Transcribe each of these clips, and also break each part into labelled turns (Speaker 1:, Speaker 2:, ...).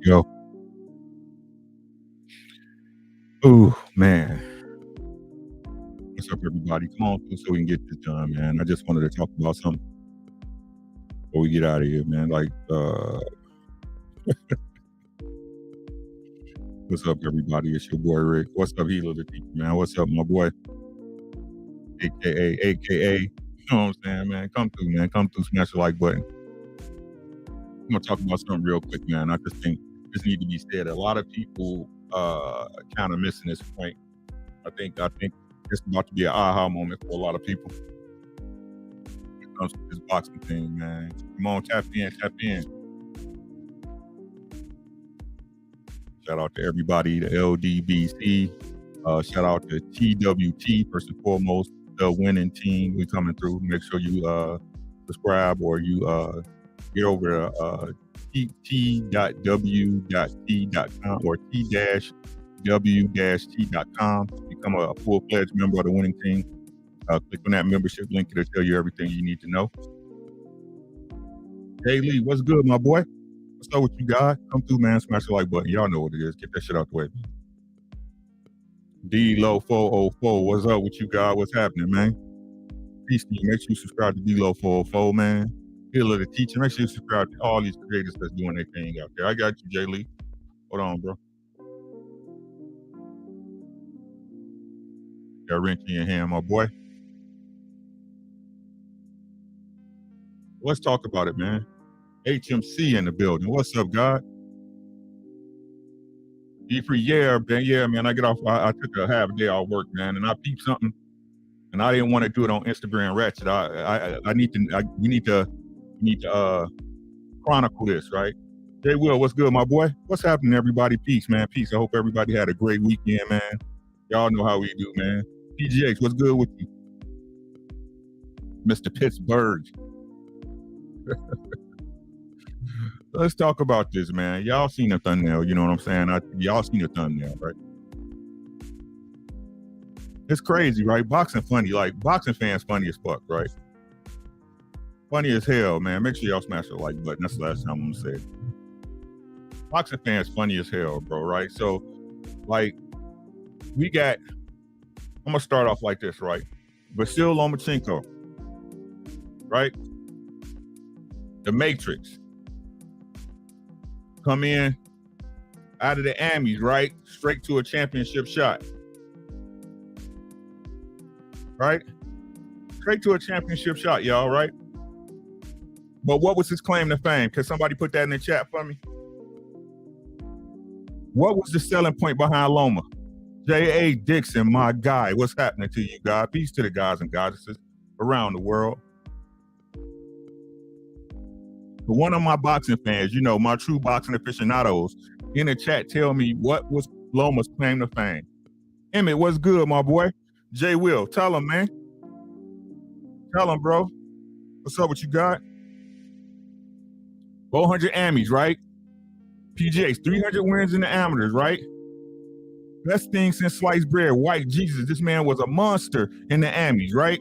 Speaker 1: Yo. Ooh, man. What's up, everybody? Come on through so we can get this done, man. I just wanted to talk about something before we get out of here, man. What's up, everybody? It's your boy, Rick. What's up, Hilo the teacher, man? What's up, my boy? AKA. You know what I'm saying, man? Come through, man. Come through, smash the like button. I'm going to talk about something real quick, man. I just think this needs to be said. A lot of people kind of missing this point. I think it's about to be an aha moment for a lot of people when it comes to this boxing thing, man. Come on, tap in. Shout out to everybody, the LDBC. Shout out to TWT, first and foremost, the winning team. We coming through. Make sure you subscribe or you get over to t.w.t.com or t-w-t.com. Become a full-fledged member of the winning team. Click on that membership link. It'll tell you everything you need to know. Hey, Lee, what's good, my boy? What's up with you guys? Come through, man. Smash the like button. Y'all know what it is. Get that shit out the way. D-Low404, what's up with you guys? What's happening, man? Peace to you. Make sure you subscribe to D-Low404, man. Hilo the teacher. Make sure you subscribe to all these creators that's doing their thing out there. I got you, Jay Lee. Hold on, bro. Got wrench in your hand, my boy. Let's talk about it, man. HMC in the building. What's up, God? Be free, yeah, man. I get off. I took a half a day off work, man, and I peeped something, and I didn't want to do it on Instagram Ratchet. We need to chronicle this, right? Jay Will, what's good, my boy? What's happening, everybody? Peace, man. Peace. I hope everybody had a great weekend, man. Y'all know how we do, man. PGX, what's good with you? Mr. Pittsburgh. Let's talk about this, man. Y'all seen the thumbnail, you know what I'm saying? Y'all seen the thumbnail, right? It's crazy, right? Boxing funny, like boxing fans funny as fuck, right? Funny as hell, man. Make sure y'all smash the like button. That's the last time I'm gonna say it. Boxing fans funny as hell, bro, right? So, like, I'm gonna start off like this, right? Vasyl Lomachenko, right? The Matrix. Come in out of the Amis, right? Straight to a championship shot. Right? Straight to a championship shot, y'all, right? But what was his claim to fame? Can somebody put that in the chat for me? What was the selling point behind Loma? J.A. Dixon, my guy. What's happening to you, God? Peace to the guys and goddesses around the world. But one of my boxing fans, you know, my true boxing aficionados, in the chat, tell me what was Loma's claim to fame. Emmett, what's good, my boy? Jay Will, tell him, man. Tell him, bro. What's up? What you got? 400 Amis, right? PGH, 300 wins in the amateurs, right? Best thing since sliced bread. White Jesus, this man was a monster in the Amis, right?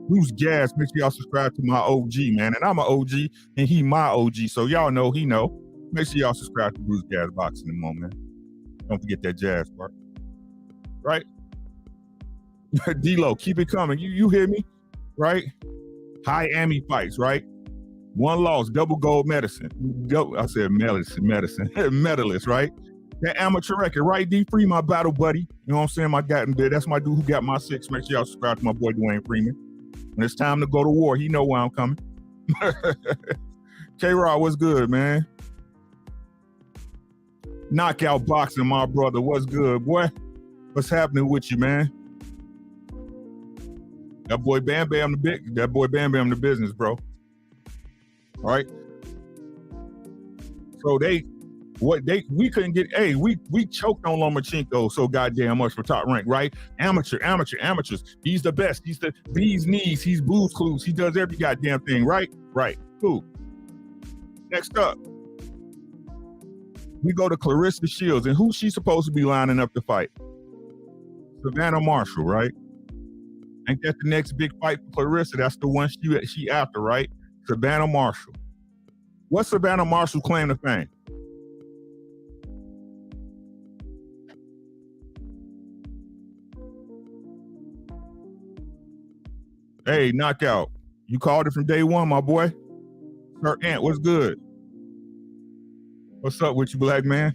Speaker 1: Bruce Gas, make sure y'all subscribe to my OG, man. And I'm an OG, and he my OG, so y'all know he know. Make sure y'all subscribe to Bruce Gas Boxing in a moment. Don't forget that jazz part. Right? D-Lo, keep it coming. You hear me? Right? High Ami fights, right? One loss, double gold medicine. I said medicine. Medalist, right? That amateur record, right? D-Free, my battle buddy. You know what I'm saying? That's my dude who got my 6. Make sure y'all subscribe to my boy Dwayne Freeman. When it's time to go to war, he know where I'm coming. K-Rod, what's good, man? Knockout boxing, my brother. What's good, boy? What's happening with you, man? That boy Bam Bam the business, bro. All right. So we couldn't get, we choked on Lomachenko so goddamn much for top rank, right? Amateurs. He's the best. He's the bee's knees. He's Blue's Clues. He does every goddamn thing, right? Right. Cool. Next up, we go to Clarissa Shields, and who's she supposed to be lining up to fight? Savannah Marshall, right? Ain't that the next big fight for Clarissa? That's the one she after, right? Savannah Marshall. What's Savannah Marshall's claim to fame? Hey, Knockout, you called it from day one, my boy. Sir Ant, what's good? What's up with you, black man?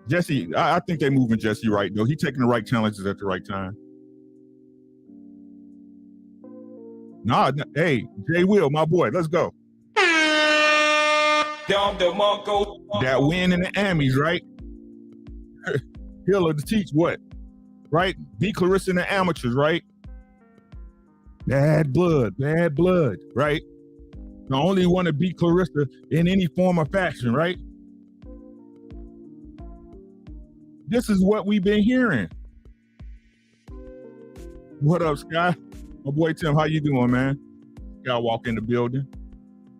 Speaker 1: Jesse, I think they're moving Jesse right, though. He's taking the right challenges at the right time. Nah, hey, Jay Will, my boy, let's go. That win in the Emmys, right? Hiller to teach what? Right? Be Clarissa in the amateurs, right? Bad blood, right? The only one to beat Clarissa in any form or fashion, right? This is what we've been hearing. What up, Sky? My boy Tim, how you doing, man? Gotta walk in the building.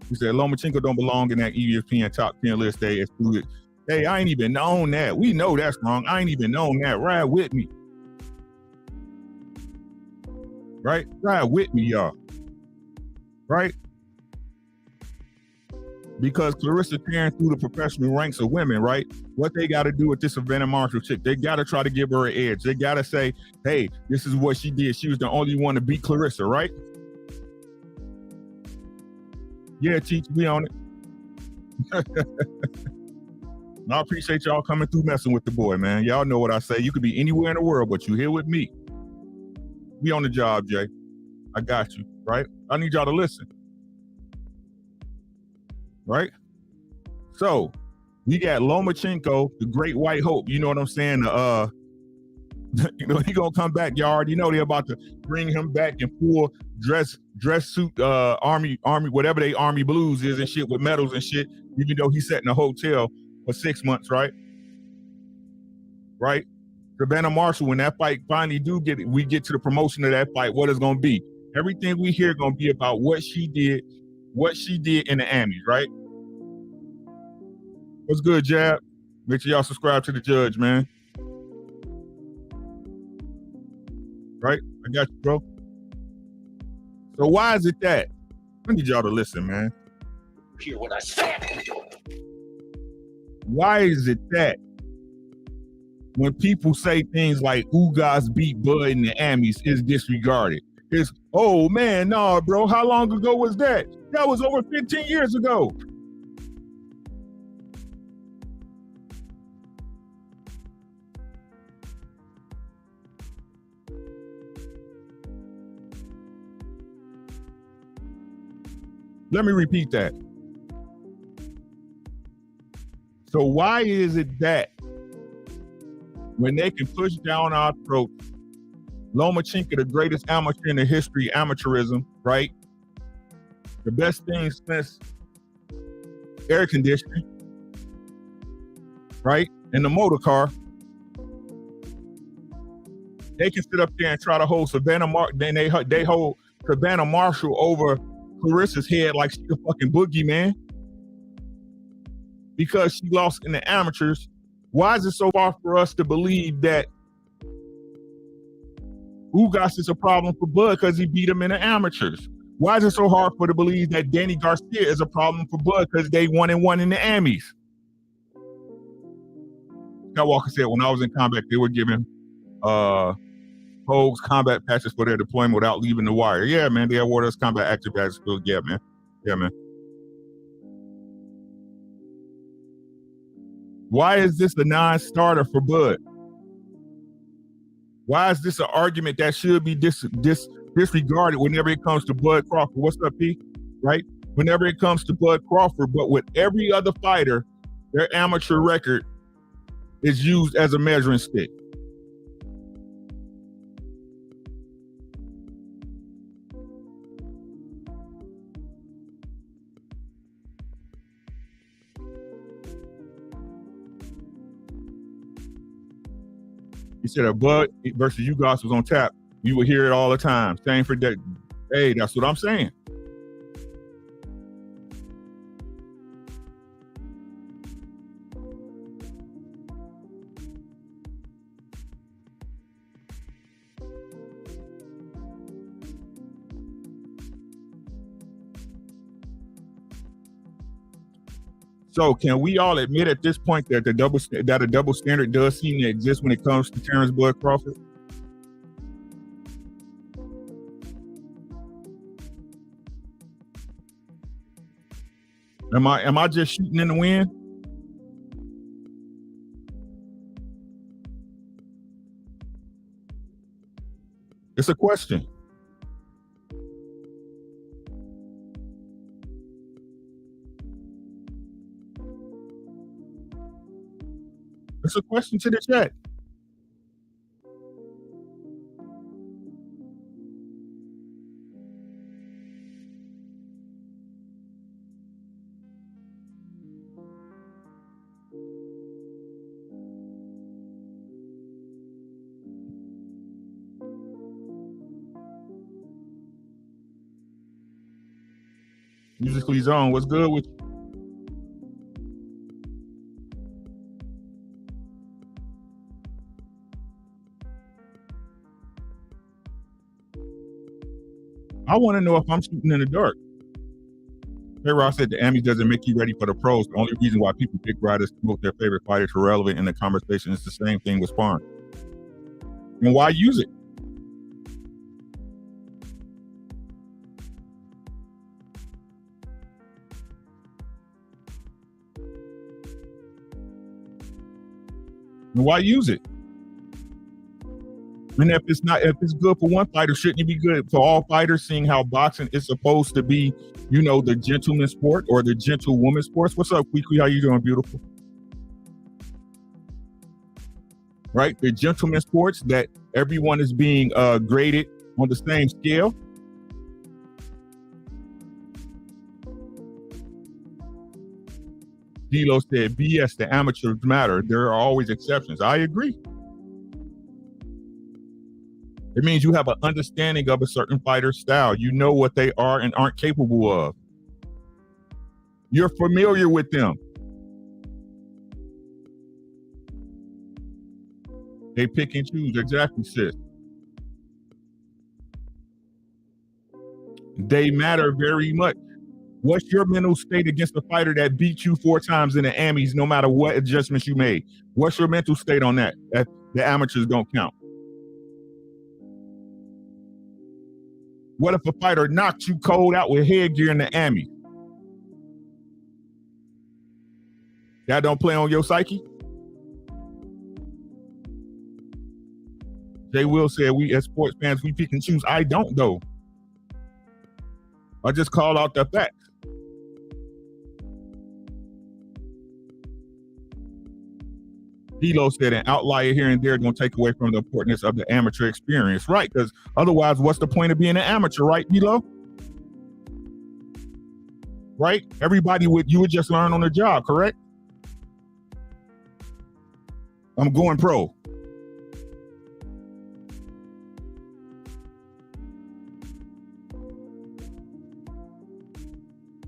Speaker 1: He said Lomachenko don't belong in that ESPN top 10 list. They excluded. Hey, I ain't even known that. We know that's wrong. I ain't even known that. Ride with me. Right? Ride with me, y'all. Right? Because Clarissa tearing through the professional ranks of women, right? What they got to do with this Savannah Marshall chick, they got to try to give her an edge. They got to say, hey, this is what she did. She was the only one to beat Clarissa, right? Yeah, Teach, we on it. I appreciate y'all coming through messing with the boy, man. Y'all know what I say. You could be anywhere in the world, but you here with me. We on the job, Jay. I got you, right? I need y'all to listen. Right? So we got Lomachenko, the great white hope. You know what I'm saying? You know, he gonna come back, y'all. You know they're about to bring him back in full dress suit, army, whatever they army blues is and shit with medals and shit. Even though he sat in a hotel for 6 months, right? Right? Savannah Marshall, when that fight finally we get to the promotion of that fight, what it's gonna be? Everything we hear gonna be about what she did in the Emmys, right? What's good, Jab? Make sure y'all subscribe to the Judge, man. Right? I got you, bro. So why is it that? I need y'all to listen, man.
Speaker 2: Hear what I said.
Speaker 1: Why is it that when people say things like Ugas beat Bud in the Emmys is disregarded? It's, oh man, nah, bro, how long ago was that? That was over 15 years ago. Let me repeat that. So why is it that when they can push down our throats, Lomachenko, the greatest amateur in the history, amateurism, right? The best thing since air conditioning, right? And the motor car. They can sit up there and try to hold then they hold Savannah Marshall over Clarissa's head like she's a fucking boogeyman because she lost in the amateurs. Why is it so hard for us to believe that Ugas is a problem for Bud because he beat him in the amateurs? Why is it so hard for to believe that Danny Garcia is a problem for Bud because they 1-1 in the Emmys? Scott Walker said, when I was in combat, they were giving Hogs combat patches for their deployment without leaving the wire. Yeah, man, they awarded us combat active patches. Yeah, man. Yeah, man. Why is this a non-starter for Bud? Why is this an argument that should be disregarded whenever it comes to Bud Crawford? What's up, P? Right? Whenever it comes to Bud Crawford, but with every other fighter, their amateur record is used as a measuring stick. He said a Bud versus Ugas was on tap. You would hear it all the time. Same for that. Hey, that's what I'm saying. So can we all admit at this point that a double standard does seem to exist when it comes to Terrence Bud Crawford? Am I just shooting in the wind? It's a question. It's a question to the chat. Musically Zone, what's good with you? I want to know if I'm shooting in the dark. Hey, Ross said the Amis doesn't make you ready for the pros. The only reason why people pick riders to promote their favorite fighters are relevant in the conversation. It's the same thing with sparring. And why use it? And why use it? And if it's good for one fighter, shouldn't it be good for all fighters, seeing how boxing is supposed to be, the gentleman sport or the gentlewoman sports? What's up, Kwee? How you doing, beautiful? Right? The gentleman sports that everyone is being graded on the same scale. Dilo said, BS, the amateurs matter. There are always exceptions. I agree. It means you have an understanding of a certain fighter's style. You know what they are and aren't capable of. You're familiar with them. They pick and choose. Exactly, sis. They matter very much. What's your mental state against the fighter that beat you 4 times in the Amis, no matter what adjustments you made? What's your mental state on that? That the amateurs don't count. What if a fighter knocked you cold out with headgear in the Ami? That don't play on your psyche? Jay Will said, we as sports fans, we pick and choose. I don't, though. I just call out the facts. Dilo said an outlier here and there don't take away from the importance of the amateur experience, right? Because otherwise, what's the point of being an amateur, right, Dilo? Right? You would just learn on the job, correct? I'm going pro.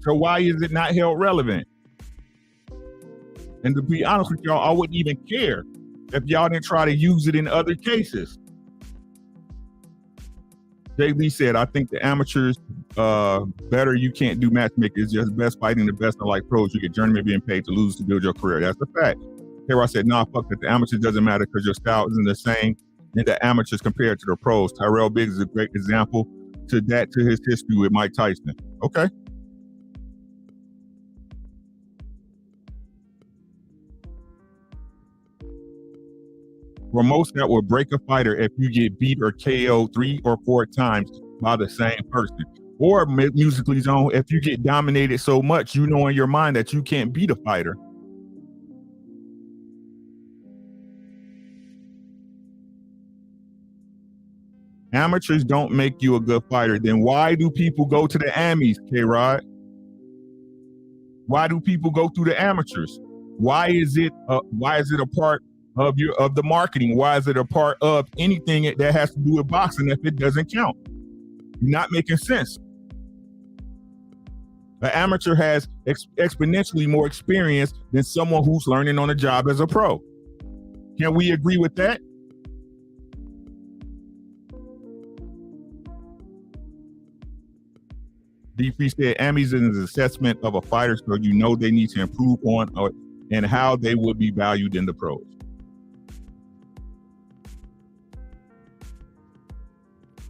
Speaker 1: So why is it not held relevant? And to be honest with y'all, I wouldn't even care if y'all didn't try to use it in other cases. Jay Lee said, I think the amateurs better. You can't do matchmaking. It's just best fighting the best. Unlike pros, you get journeyman being paid to lose to build your career. That's a fact. Here I said, nah, fuck that. The amateurs doesn't matter because your style isn't the same in the amateurs compared to the pros. Tyrell Biggs is a great example to his history with Mike Tyson. Okay. For most, that will break a fighter if you get beat or KO 3 or 4 times by the same person. Or Musically Zone, if you get dominated so much, you know in your mind that you can't beat a fighter. Amateurs don't make you a good fighter. Then why do people go to the Amis, K-Rod? Why do people go through the amateurs? Why is it a part of the marketing? Why is it a part of anything that has to do with boxing if it doesn't count? You're not making sense. An amateur has exponentially more experience than someone who's learning on the job as a pro. Can we agree with that? D3 said Amis is an assessment of a fighter, so you know they need to improve on and how they would be valued in the pros.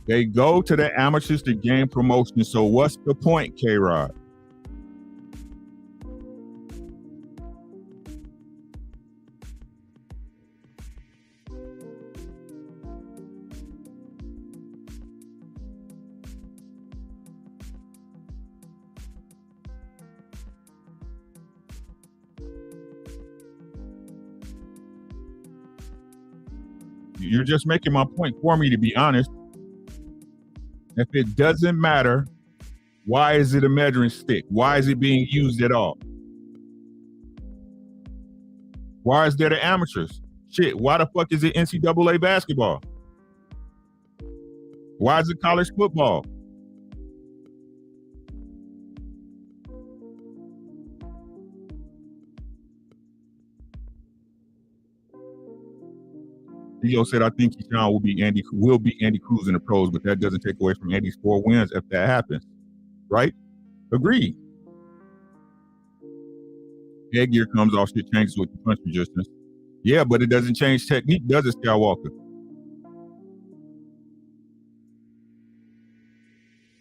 Speaker 1: They go to the amateurs to gain promotion. So what's the point, K-Rod? You're just making my point for me, to be honest. If it doesn't matter, why is it a measuring stick? Why is it being used at all? Why is there the amateurs? Shit, why the fuck is it NCAA basketball? Why is it college football? Theo said, I think Keyshawn will be Andy Cruz in the pros, but that doesn't take away from Andy's 4 wins if that happens. Right? Agreed. Headgear comes off, shit changes with the punch resistance. Yeah, but it doesn't change technique, does it, Skywalker?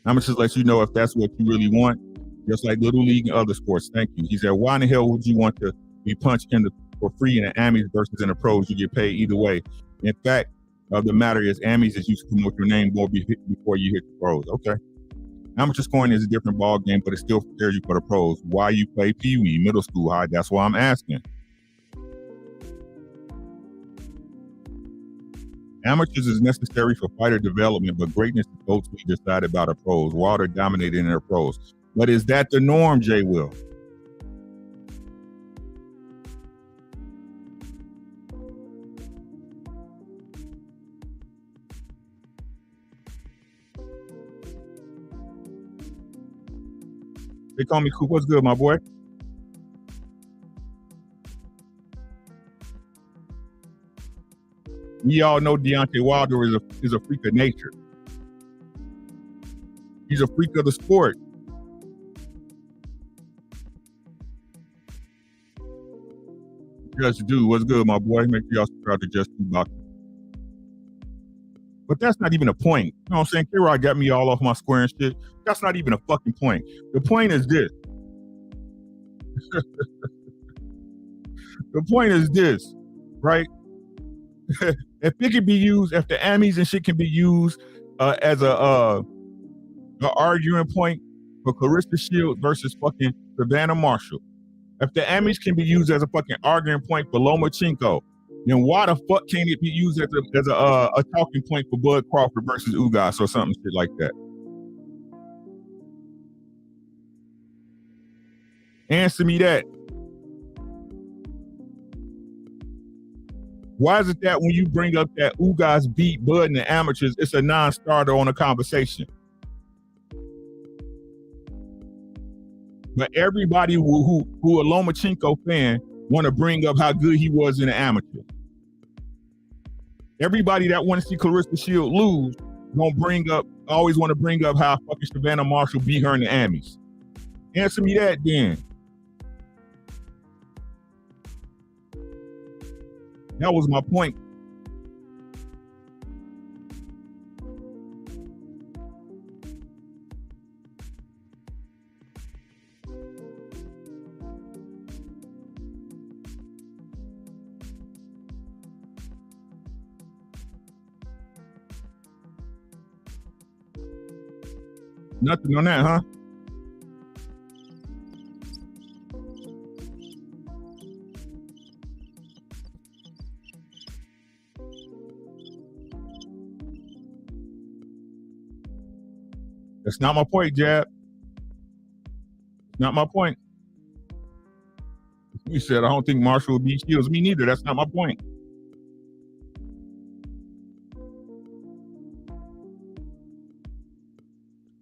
Speaker 1: I'm gonna just let you know if that's what you really want, just like Little League and other sports. Thank you. He said, why in the hell would you want to be punched for free in the Amis versus in the pros? You get paid either way. In fact, the matter is Amis is used to promote your name before you hit the pros. Okay. Amateur scoring is a different ball game, but it still prepares you for the pros. Why you play Pee-wee, middle school, high? That's why I'm asking. Amateurs is necessary for fighter development, but greatness is totally decided by the pros. Wilder dominated in their pros. But is that the norm, Jay Will? They call me Coop. What's good, my boy? We all know Deontay Wilder is a freak of nature. He's a freak of the sport. Just do. What's good, my boy? Make sure y'all subscribe to Just Do Boxing. But that's not even a point. You know what I'm saying? K-Rod got me all off my square and shit. That's not even a fucking point. The point is this. The point is this, right? If it can be used, if the Amis and shit can be used as a arguing point for Clarissa Shields versus fucking Savannah Marshall, if the Amis can be used as a fucking arguing point for Lomachenko, then why the fuck can't it be used as a talking point for Bud Crawford versus Ugas or something shit like that? Answer me that. Why is it that when you bring up that Ugas beat Bud in the amateurs, it's a non-starter on a conversation? But everybody who a Lomachenko fan want to bring up how good he was in the amateur. Everybody that want to see Clarissa Shields lose always want to bring up how fucking Savannah Marshall beat her in the Amis. Answer me that then. That was my point. Nothing on that, huh? That's not my point, Jab. Not my point. You said I don't think Marshall will beat Shields. Me neither. That's not my point.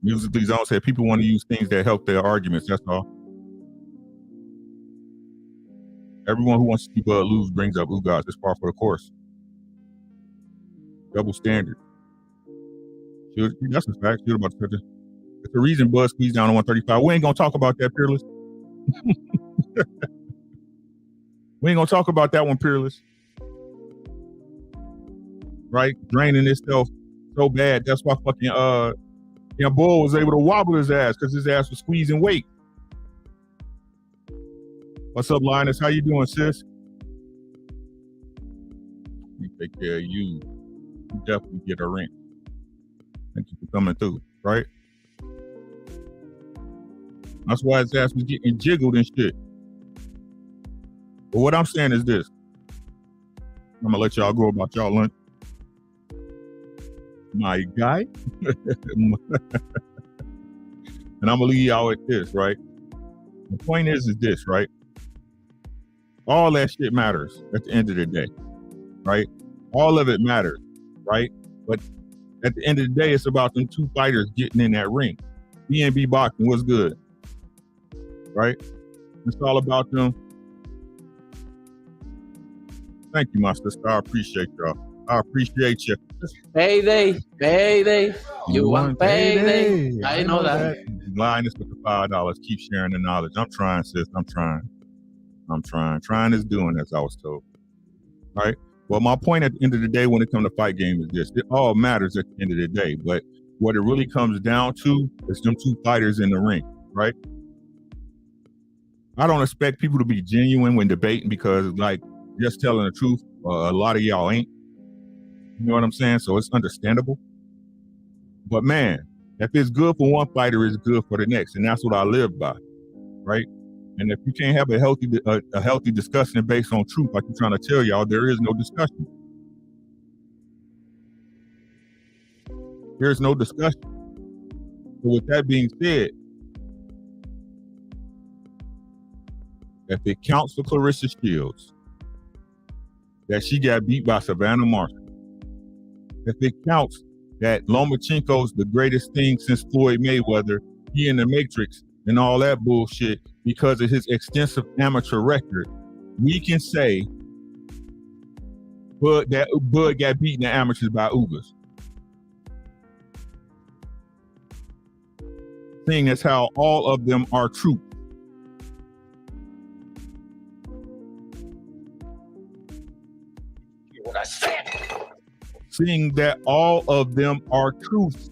Speaker 1: Musically Zone said people want to use things that help their arguments. That's all. Everyone who wants to see Bud lose brings up Ugas. It's par for the course. Double standard. That's a fact. About to it's the reason Bud squeezed down on 135. We ain't gonna talk about that, Peerless. We ain't gonna talk about that one, Peerless. Right? Draining itself so bad. That's why fucking Bull was able to wobble his ass because his ass was squeezing weight. What's up, Linus? How you doing, sis? We take care of you. You definitely get a ring. Thank you for coming through, right? That's why his ass was getting jiggled and shit. But what I'm saying is this. I'm gonna let y'all go about y'all lunch. my guy. And I'm gonna leave y'all with this, right? The point is this, right? All that shit matters at the end of the day, right? All of it matters, right? But at the end of the day, it's about them two fighters getting in that ring. B&B boxing was good, right? It's all about them. Thank you, my sister. I appreciate y'all. I appreciate you.
Speaker 3: Payday. You want payday. I know that.
Speaker 1: Linus with the $5. Keep sharing the knowledge. I'm trying, sis. I'm trying. Trying is doing, as I was told. Right? Well, my point at the end of the day when it comes to fight game is this. It all matters at the end of the day. But what it really comes down to is them two fighters in the ring, right? I don't expect people to be genuine when debating because, like, just telling the truth, a lot of y'all ain't. You know what I'm saying? So it's understandable. But man, if it's good for one fighter, it's good for the next. And that's what I live by, right? And if you can't have a healthy discussion based on truth, like you're trying to tell y'all, there is no discussion. There's no discussion. So with that being said, if it counts for Clarissa Shields, that she got beat by Savannah Marshall, if it counts that Lomachenko's the greatest thing since Floyd Mayweather, he in the Matrix and all that bullshit because of his extensive amateur record, we can say Bud got beaten in amateurs by Ubers. Seeing that's how all of them are true.
Speaker 2: Hear what I said.
Speaker 1: Seeing that all of them are truth.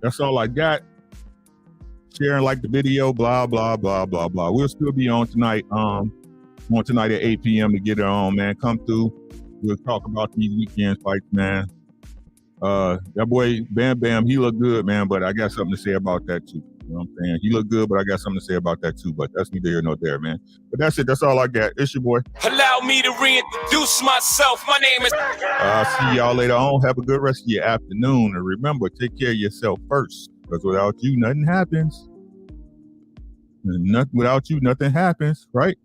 Speaker 1: That's all I got. Sharing like the video, blah, blah, blah, blah, blah. We'll still be on tonight. Tonight at 8 p.m. to get it on, man. Come through. We'll talk about these weekend fights, man. That boy Bam Bam, he look good, man, but I got something to say about that too. You know what I'm saying? He look good, but I got something to say about that too. But that's neither here nor there, man. But that's it. That's all I got. It's your boy.
Speaker 4: Allow me to reintroduce myself. My name is...
Speaker 1: I'll see y'all later on. Have a good rest of your afternoon. And remember, take care of yourself first. Because without you, nothing happens. And without you, nothing happens, right?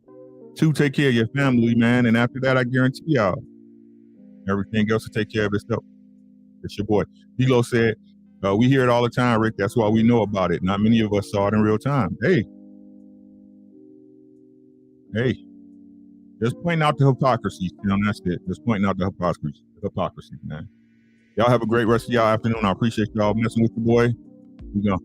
Speaker 1: 2, take care of your family, man. And after that, I guarantee y'all, everything else will take care of itself. It's your boy. D-Lo said, we hear it all the time, Rick. That's why we know about it. Not many of us saw it in real time. Hey. Just pointing out the hypocrisy. You know, that's it. Just pointing out the hypocrisy, man. Y'all have a great rest of y'all afternoon. I appreciate y'all messing with the boy. We go.